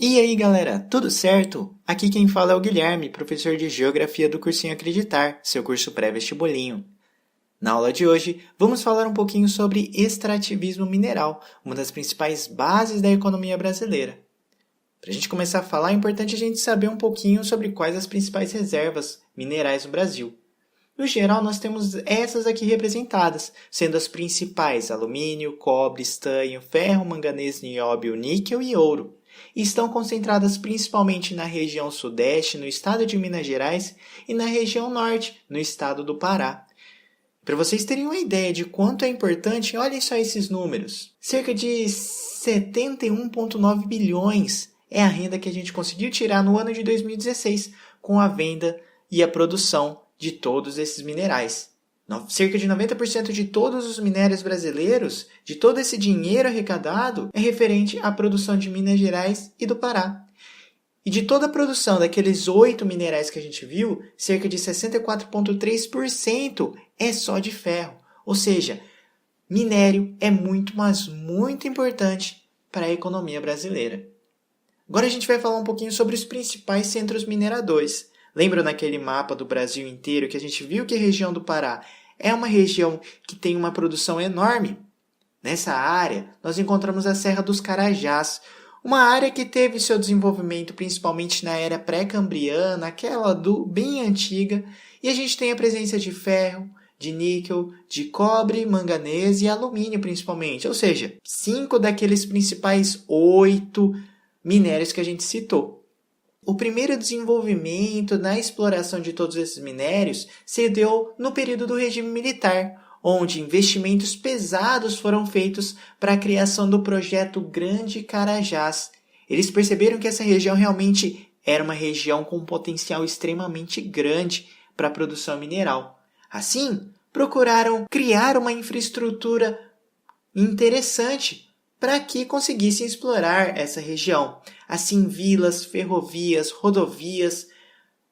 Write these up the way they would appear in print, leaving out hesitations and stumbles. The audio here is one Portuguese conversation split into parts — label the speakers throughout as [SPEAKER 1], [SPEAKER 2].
[SPEAKER 1] E aí galera, tudo certo? Aqui quem fala é o Guilherme, professor de Geografia do cursinho Acreditar, seu curso pré-vestibulinho. Na aula de hoje, vamos falar um pouquinho sobre extrativismo mineral, uma das principais bases da economia brasileira. Para a gente começar a falar, é importante a gente saber um pouquinho sobre quais as principais reservas minerais no Brasil. No geral, nós temos essas aqui representadas, sendo as principais alumínio, cobre, estanho, ferro, manganês, nióbio, níquel e ouro. E estão concentradas principalmente na região sudeste, no estado de Minas Gerais, e na região norte, no estado do Pará. Para vocês terem uma ideia de quanto é importante, olhem só esses números. Cerca de 71,9 bilhões é a renda que a gente conseguiu tirar no ano de 2016 com a venda e a produção de todos esses minerais. Cerca de 90% de todos os minérios brasileiros, de todo esse dinheiro arrecadado, é referente à produção de Minas Gerais e do Pará. E de toda a produção daqueles 8 minerais que a gente viu, cerca de 64,3% é só de ferro. Ou seja, minério é muito, mas muito importante para a economia brasileira. Agora a gente vai falar um pouquinho sobre os principais centros mineradores. Lembra naquele mapa do Brasil inteiro que a gente viu que a região do Pará é uma região que tem uma produção enorme? Nessa área, nós encontramos a Serra dos Carajás, uma área que teve seu desenvolvimento principalmente na era pré-cambriana, aquela bem antiga, e a gente tem a presença de ferro, de níquel, de cobre, manganês e alumínio principalmente, ou seja, 5 daqueles principais 8 minérios que a gente citou. O primeiro desenvolvimento na exploração de todos esses minérios se deu no período do regime militar, onde investimentos pesados foram feitos para a criação do projeto Grande Carajás. Eles perceberam que essa região realmente era uma região com um potencial extremamente grande para a produção mineral. Assim, procuraram criar uma infraestrutura interessante para que conseguissem explorar essa região. Assim, vilas, ferrovias, rodovias,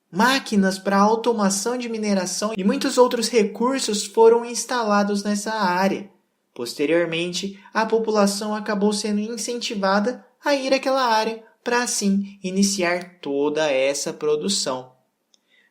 [SPEAKER 1] máquinas para automação de mineração e muitos outros recursos foram instalados nessa área. Posteriormente, a população acabou sendo incentivada a ir àquela área para assim iniciar toda essa produção.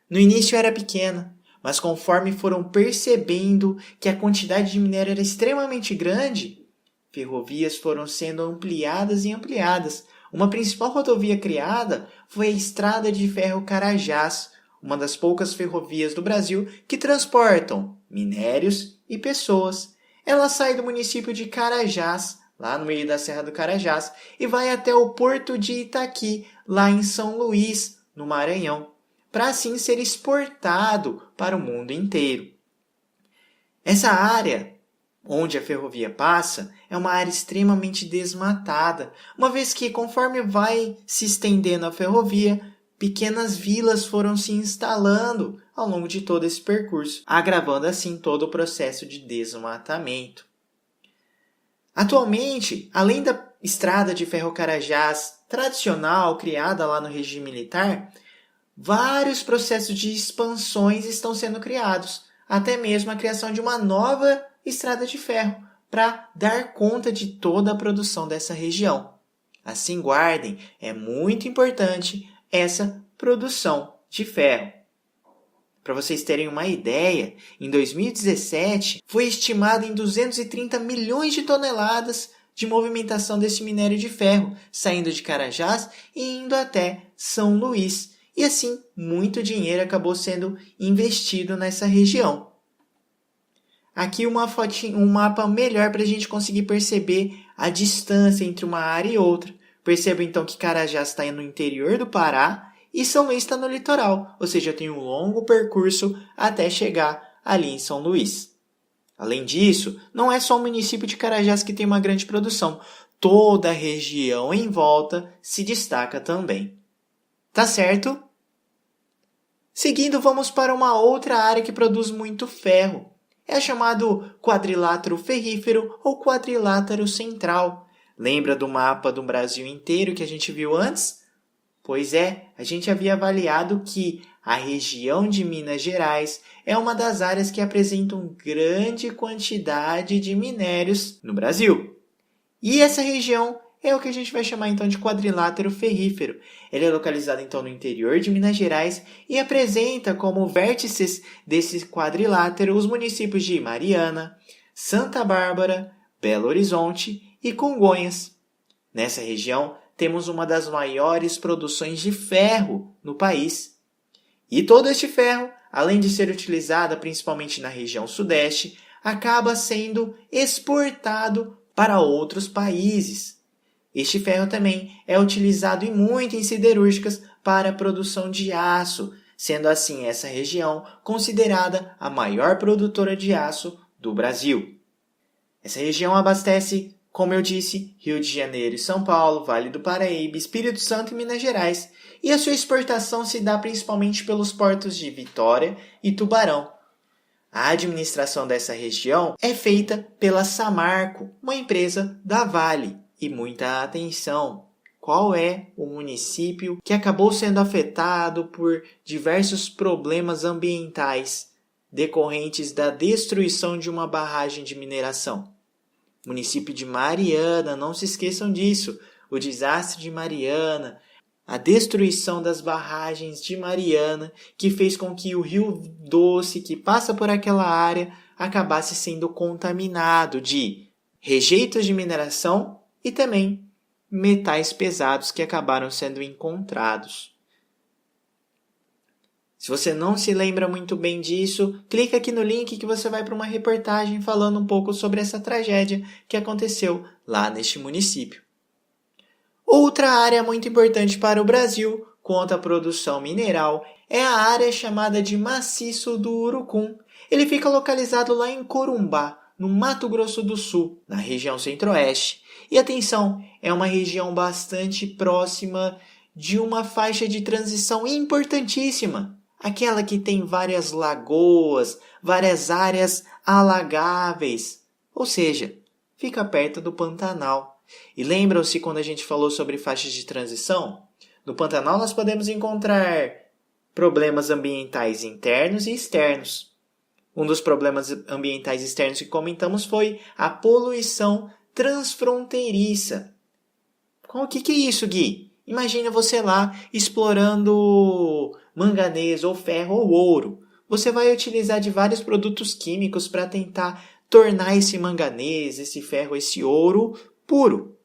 [SPEAKER 1] No início era pequena, mas conforme foram percebendo que a quantidade de minério era extremamente grande, ferrovias foram sendo ampliadas e ampliadas. Uma principal rodovia criada foi a Estrada de Ferro Carajás, uma das poucas ferrovias do Brasil que transportam minérios e pessoas. Ela sai do município de Carajás, lá no meio da Serra do Carajás, e vai até o porto de Itaqui, lá em São Luís, no Maranhão, para assim ser exportado para o mundo inteiro. Essa área onde a ferrovia passa é uma área extremamente desmatada, uma vez que, conforme vai se estendendo a ferrovia, pequenas vilas foram se instalando ao longo de todo esse percurso, agravando assim todo o processo de desmatamento. Atualmente, além da estrada de ferro Carajás tradicional criada lá no regime militar, vários processos de expansões estão sendo criados, até mesmo a criação de uma nova estrada de ferro para dar conta de toda a produção dessa região. Assim, guardem, é muito importante essa produção de ferro. Para vocês terem uma ideia, em 2017 foi estimado em 230 milhões de toneladas de movimentação desse minério de ferro, saindo de Carajás e indo até São Luís. E assim, muito dinheiro acabou sendo investido nessa região. Aqui um mapa melhor para a gente conseguir perceber a distância entre uma área e outra. Perceba então que Carajás está no interior do Pará e São Luís está no litoral, ou seja, tem um longo percurso até chegar ali em São Luís. Além disso, não é só o município de Carajás que tem uma grande produção, toda a região em volta se destaca também. Tá certo? Seguindo, vamos para uma outra área que produz muito ferro. É chamado quadrilátero ferrífero ou quadrilátero central. Lembra do mapa do Brasil inteiro que a gente viu antes? Pois é, a gente havia avaliado que a região de Minas Gerais é uma das áreas que apresentam grande quantidade de minérios no Brasil. E essa região é o que a gente vai chamar então de quadrilátero ferrífero. Ele é localizado então no interior de Minas Gerais e apresenta como vértices desse quadrilátero os municípios de Mariana, Santa Bárbara, Belo Horizonte e Congonhas. Nessa região, temos uma das maiores produções de ferro no país. E todo este ferro, além de ser utilizado principalmente na região sudeste, acaba sendo exportado para outros países. Este ferro também é utilizado muito em siderúrgicas para a produção de aço, sendo assim essa região considerada a maior produtora de aço do Brasil. Essa região abastece, como eu disse, Rio de Janeiro e São Paulo, Vale do Paraíba, Espírito Santo e Minas Gerais, e a sua exportação se dá principalmente pelos portos de Vitória e Tubarão. A administração dessa região é feita pela Samarco, uma empresa da Vale. E muita atenção! Qual é o município que acabou sendo afetado por diversos problemas ambientais decorrentes da destruição de uma barragem de mineração? Município de Mariana, não se esqueçam disso. O desastre de Mariana, a destruição das barragens de Mariana, que fez com que o Rio Doce, que passa por aquela área, acabasse sendo contaminado de rejeitos de mineração e também metais pesados que acabaram sendo encontrados. Se você não se lembra muito bem disso, clica aqui no link que você vai para uma reportagem falando um pouco sobre essa tragédia que aconteceu lá neste município. Outra área muito importante para o Brasil quanto à produção mineral é a área chamada de Maciço do Urucum. Ele fica localizado lá em Corumbá, no Mato Grosso do Sul, na região centro-oeste. E atenção, é uma região bastante próxima de uma faixa de transição importantíssima, aquela que tem várias lagoas, várias áreas alagáveis, ou seja, fica perto do Pantanal. E lembram-se quando a gente falou sobre faixas de transição? No Pantanal nós podemos encontrar problemas ambientais internos e externos. Um dos problemas ambientais externos que comentamos foi a poluição transfronteiriça. O que é isso, Gui? Imagina você lá explorando manganês ou ferro ou ouro. Você vai utilizar de vários produtos químicos para tentar tornar esse manganês, esse ferro, esse ouro puro.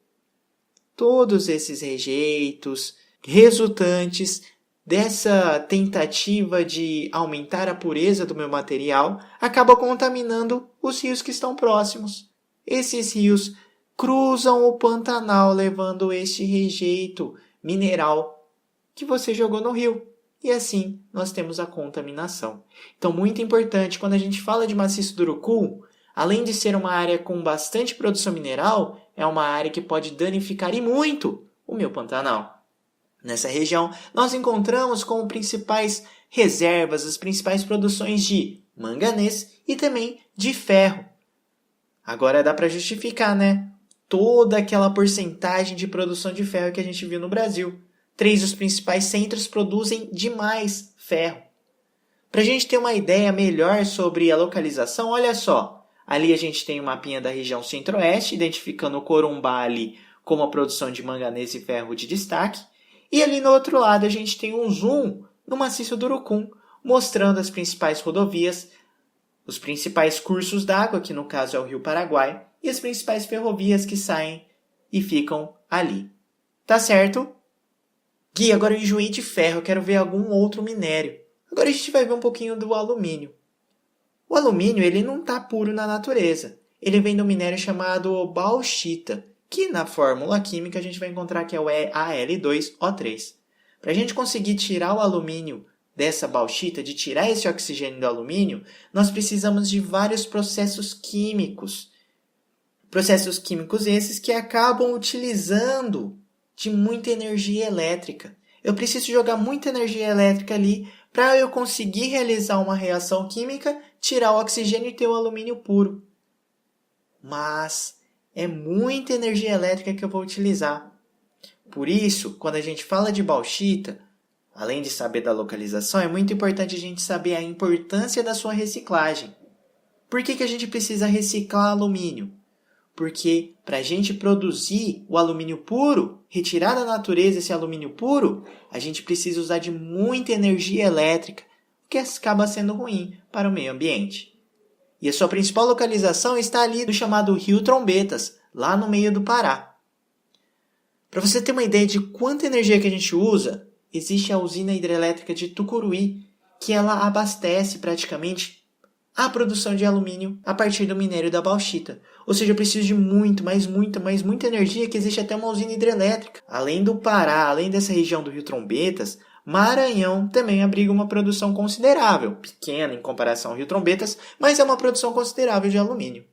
[SPEAKER 1] Todos esses rejeitos resultantes dessa tentativa de aumentar a pureza do meu material acabam contaminando os rios que estão próximos. Esses rios cruzam o Pantanal levando este rejeito mineral que você jogou no rio. E assim nós temos a contaminação. Então, muito importante, quando a gente fala de maciço do Urucum, além de ser uma área com bastante produção mineral, é uma área que pode danificar e muito o meu Pantanal. Nessa região, nós encontramos como principais reservas as principais produções de manganês e também de ferro. Agora dá para justificar, né? Toda aquela porcentagem de produção de ferro que a gente viu no Brasil. 3 dos principais centros produzem demais ferro. Para a gente ter uma ideia melhor sobre a localização, olha só. Ali a gente tem o mapinha da região centro-oeste, identificando o Corumbá ali como a produção de manganês e ferro de destaque. E ali no outro lado a gente tem um zoom no maciço do Urucum, mostrando as principais rodovias, os principais cursos d'água, que no caso é o Rio Paraguai, e as principais ferrovias que saem e ficam ali. Tá certo? Gui, agora eu enjoei de ferro, eu quero ver algum outro minério. Agora a gente vai ver um pouquinho do alumínio. O alumínio ele não está puro na natureza. Ele vem de um minério chamado bauxita, que na fórmula química a gente vai encontrar que é o Al2O3. Para a gente conseguir tirar o alumínio dessa bauxita, de tirar esse oxigênio do alumínio, nós precisamos de vários processos químicos. Processos químicos esses que acabam utilizando de muita energia elétrica. Eu preciso jogar muita energia elétrica ali para eu conseguir realizar uma reação química, tirar o oxigênio e ter o alumínio puro. Mas é muita energia elétrica que eu vou utilizar. Por isso, quando a gente fala de bauxita, além de saber da localização, é muito importante a gente saber a importância da sua reciclagem. Por que a gente precisa reciclar alumínio? Porque para a gente produzir o alumínio puro, retirar da natureza esse alumínio puro, a gente precisa usar de muita energia elétrica, o que acaba sendo ruim para o meio ambiente. E a sua principal localização está ali no chamado Rio Trombetas, lá no meio do Pará. Para você ter uma ideia de quanta energia que a gente usa, existe a usina hidrelétrica de Tucuruí, que ela abastece praticamente a produção de alumínio a partir do minério da bauxita. Ou seja, eu preciso de muita energia, que existe até uma usina hidrelétrica. Além do Pará, além dessa região do Rio Trombetas, Maranhão também abriga uma produção considerável, pequena em comparação ao Rio Trombetas, mas é uma produção considerável de alumínio.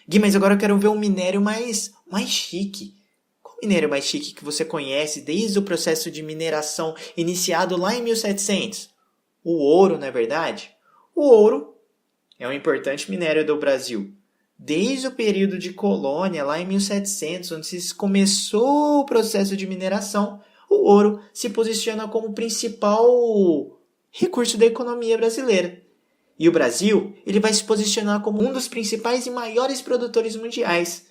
[SPEAKER 1] Gui, mas agora eu quero ver um minério mais chique. Qual minério mais chique que você conhece desde o processo de mineração iniciado lá em 1700? O ouro, não é verdade? O ouro é um importante minério do Brasil. Desde o período de colônia, lá em 1700, onde se começou o processo de mineração, o ouro se posiciona como principal recurso da economia brasileira. E o Brasil ele vai se posicionar como um dos principais e maiores produtores mundiais.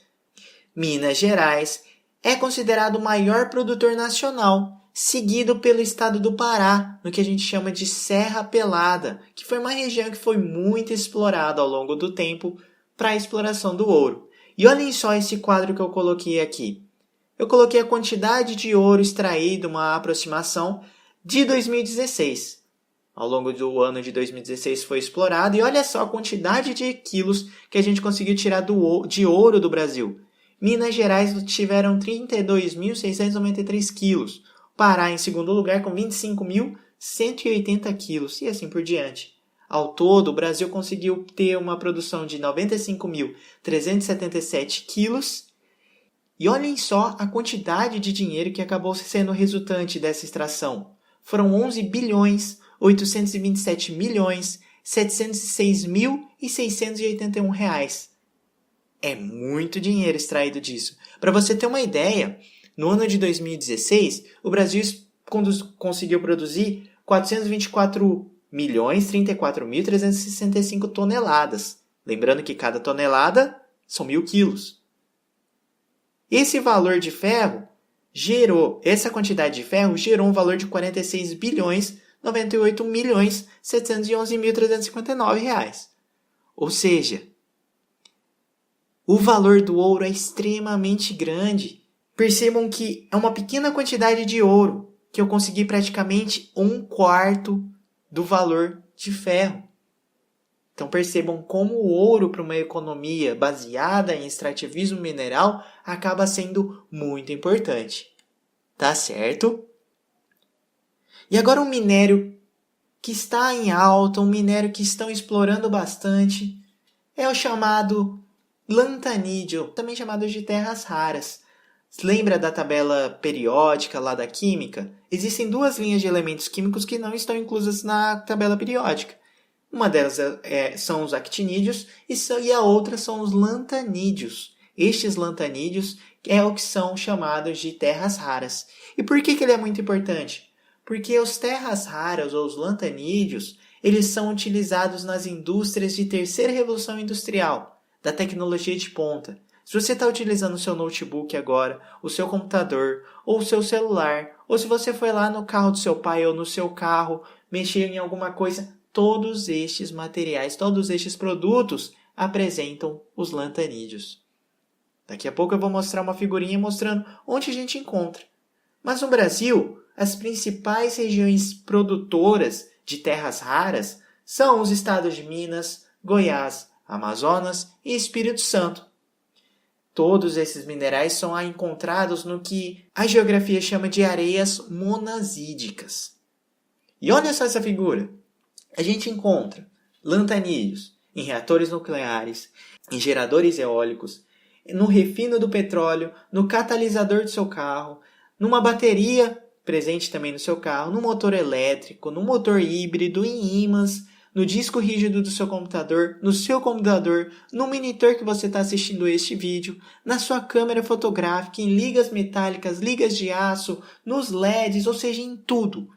[SPEAKER 1] Minas Gerais é considerado o maior produtor nacional, seguido pelo estado do Pará, no que a gente chama de Serra Pelada, que foi uma região que foi muito explorada ao longo do tempo para a exploração do ouro. E olhem só esse quadro que eu coloquei aqui. Eu coloquei a quantidade de ouro extraído, uma aproximação de 2016. Ao longo do ano de 2016 foi explorado e olha só a quantidade de quilos que a gente conseguiu tirar de ouro do Brasil. Minas Gerais tiveram 32.693 quilos. Pará em segundo lugar com 25.180 quilos e assim por diante. Ao todo, o Brasil conseguiu ter uma produção de 95.377 quilos. E olhem só a quantidade de dinheiro que acabou sendo resultante dessa extração. Foram 11.827.706.681 reais. É muito dinheiro extraído disso. Para você ter uma ideia, no ano de 2016, o Brasil conseguiu produzir 424.034.365 toneladas. Lembrando que cada tonelada são 1.000 quilos. Esse valor de ferro essa quantidade de ferro gerou um valor de 46.098.711.359 reais. Ou seja, o valor do ouro é extremamente grande. Percebam que é uma pequena quantidade de ouro que eu consegui praticamente 1/4 do valor de ferro. Então percebam como o ouro para uma economia baseada em extrativismo mineral acaba sendo muito importante. Tá certo? E agora um minério que está em alta, um minério que estão explorando bastante, é o chamado lantanídeo, também chamado de terras raras. Lembra da tabela periódica lá da química? Existem duas linhas de elementos químicos que não estão inclusas na tabela periódica. Uma delas são os actinídeos e a outra são os lantanídeos. Estes lantanídeos é o que são chamados de terras raras. E por que ele é muito importante? Porque os terras raras ou os lantanídeos, eles são utilizados nas indústrias de terceira revolução industrial, da tecnologia de ponta. Se você está utilizando o seu notebook agora, o seu computador ou o seu celular, ou se você foi lá no carro do seu pai ou no seu carro mexer em alguma coisa, todos estes materiais, todos estes produtos apresentam os lantanídeos. Daqui a pouco eu vou mostrar uma figurinha mostrando onde a gente encontra. Mas no Brasil, as principais regiões produtoras de terras raras são os estados de Minas, Goiás, Amazonas e Espírito Santo. Todos esses minerais são encontrados no que a geografia chama de areias monazídicas. E olha só essa figura. A gente encontra lantanídeos em reatores nucleares, em geradores eólicos, no refino do petróleo, no catalisador do seu carro, numa bateria presente também no seu carro, no motor elétrico, no motor híbrido, em ímãs, no disco rígido do seu computador, no seu computador, no monitor que você está assistindo este vídeo, na sua câmera fotográfica, em ligas metálicas, ligas de aço, nos LEDs, ou seja, em tudo.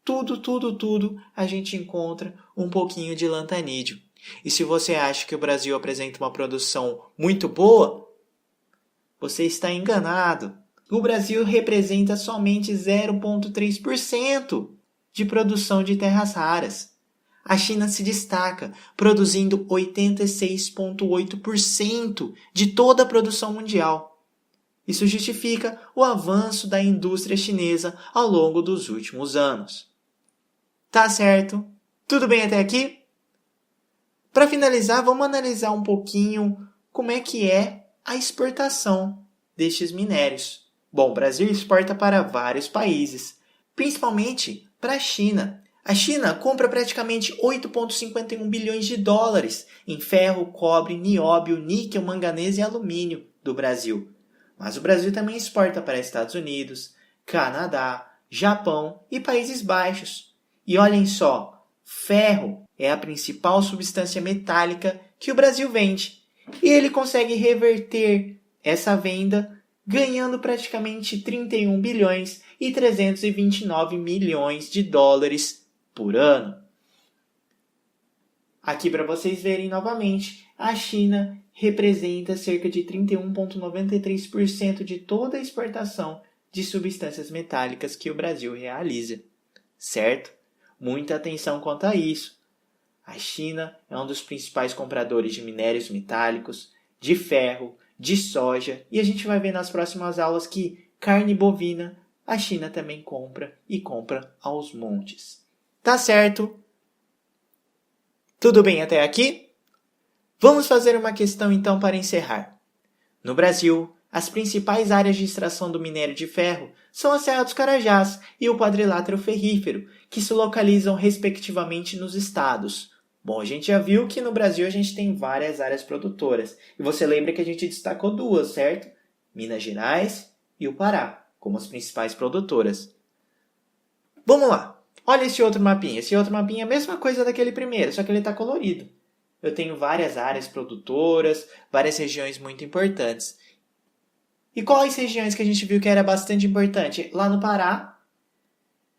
[SPEAKER 1] Tudo a gente encontra um pouquinho de lantanídeo. E se você acha que o Brasil apresenta uma produção muito boa, você está enganado. O Brasil representa somente 0,3% de produção de terras raras. A China se destaca, produzindo 86,8% de toda a produção mundial. Isso justifica o avanço da indústria chinesa ao longo dos últimos anos. Tá certo? Tudo bem até aqui? Para finalizar, vamos analisar um pouquinho como é que é a exportação destes minérios. Bom, o Brasil exporta para vários países, principalmente para a China. A China compra praticamente 8,51 bilhões de dólares em ferro, cobre, nióbio, níquel, manganês e alumínio do Brasil. Mas o Brasil também exporta para Estados Unidos, Canadá, Japão e Países Baixos. E olhem só, ferro é a principal substância metálica que o Brasil vende. E ele consegue reverter essa venda ganhando praticamente 31 bilhões e 329 milhões de dólares por ano. Aqui para vocês verem novamente, a China representa cerca de 31,93% de toda a exportação de substâncias metálicas que o Brasil realiza. Certo? Muita atenção quanto a isso. A China é um dos principais compradores de minérios metálicos, de ferro, de soja, e a gente vai ver nas próximas aulas que carne bovina a China também compra e compra aos montes. Tá certo? Tudo bem até aqui? Vamos fazer uma questão então para encerrar. No Brasil, as principais áreas de extração do minério de ferro são a Serra dos Carajás e o Quadrilátero Ferrífero, que se localizam respectivamente nos estados. Bom, a gente já viu que no Brasil a gente tem várias áreas produtoras. E você lembra que a gente destacou duas, certo? Minas Gerais e o Pará, como as principais produtoras. Vamos lá. Olha esse outro mapinha. Esse outro mapinha é a mesma coisa daquele primeiro, só que ele está colorido. Eu tenho várias áreas produtoras, várias regiões muito importantes. E quais regiões que a gente viu que era bastante importante? Lá no Pará,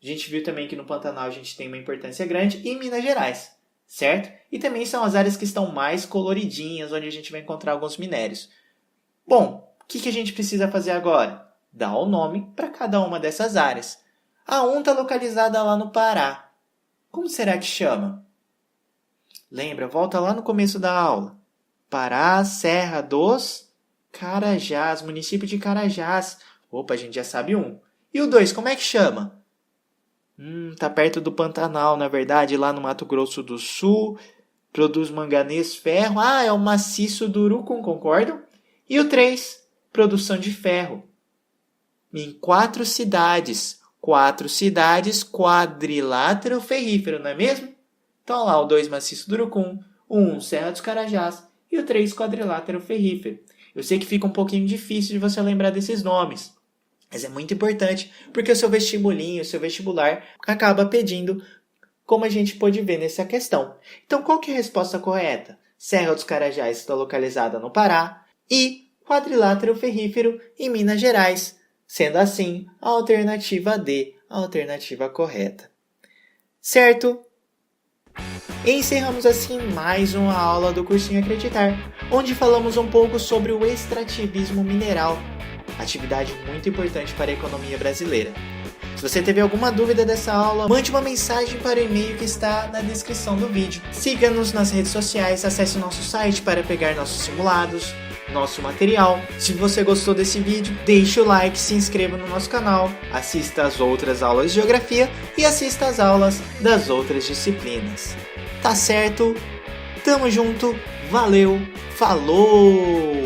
[SPEAKER 1] a gente viu também que no Pantanal a gente tem uma importância grande, e em Minas Gerais, certo? E também são as áreas que estão mais coloridinhas, onde a gente vai encontrar alguns minérios. Bom, o que a gente precisa fazer agora? Dar o nome para cada uma dessas áreas. A 1 está localizada lá no Pará. Como será que chama? Lembra, volta lá no começo da aula. Pará, Serra dos Carajás, município de Carajás. Opa, a gente já sabe um. E o 2, como é que chama? Tá perto do Pantanal, na verdade, lá no Mato Grosso do Sul. Produz manganês, ferro. É o maciço do Urucum, concordam? E o 3, produção de ferro. Em 4 cidades. 4 cidades, Quadrilátero Ferrífero, não é mesmo? Então lá o 2, maciço do Urucum, o 1, Serra dos Carajás e o 3, Quadrilátero Ferrífero. Eu sei que fica um pouquinho difícil de você lembrar desses nomes, mas é muito importante porque o seu vestibulinho, o seu vestibular acaba pedindo, como a gente pôde ver nessa questão. Então qual que é a resposta correta? Serra dos Carajás está localizada no Pará e Quadrilátero Ferrífero em Minas Gerais, sendo assim a alternativa D, a alternativa correta. Certo? E encerramos assim mais uma aula do Cursinho Acreditar, onde falamos um pouco sobre o extrativismo mineral, atividade muito importante para a economia brasileira. Se você teve alguma dúvida dessa aula, mande uma mensagem para o e-mail que está na descrição do vídeo. Siga-nos nas redes sociais, acesse o nosso site para pegar nossos simulados, nosso material. Se você gostou desse vídeo, deixe o like, se inscreva no nosso canal, assista às outras aulas de geografia e assista às aulas das outras disciplinas. Tá certo? Tamo junto, valeu, falou!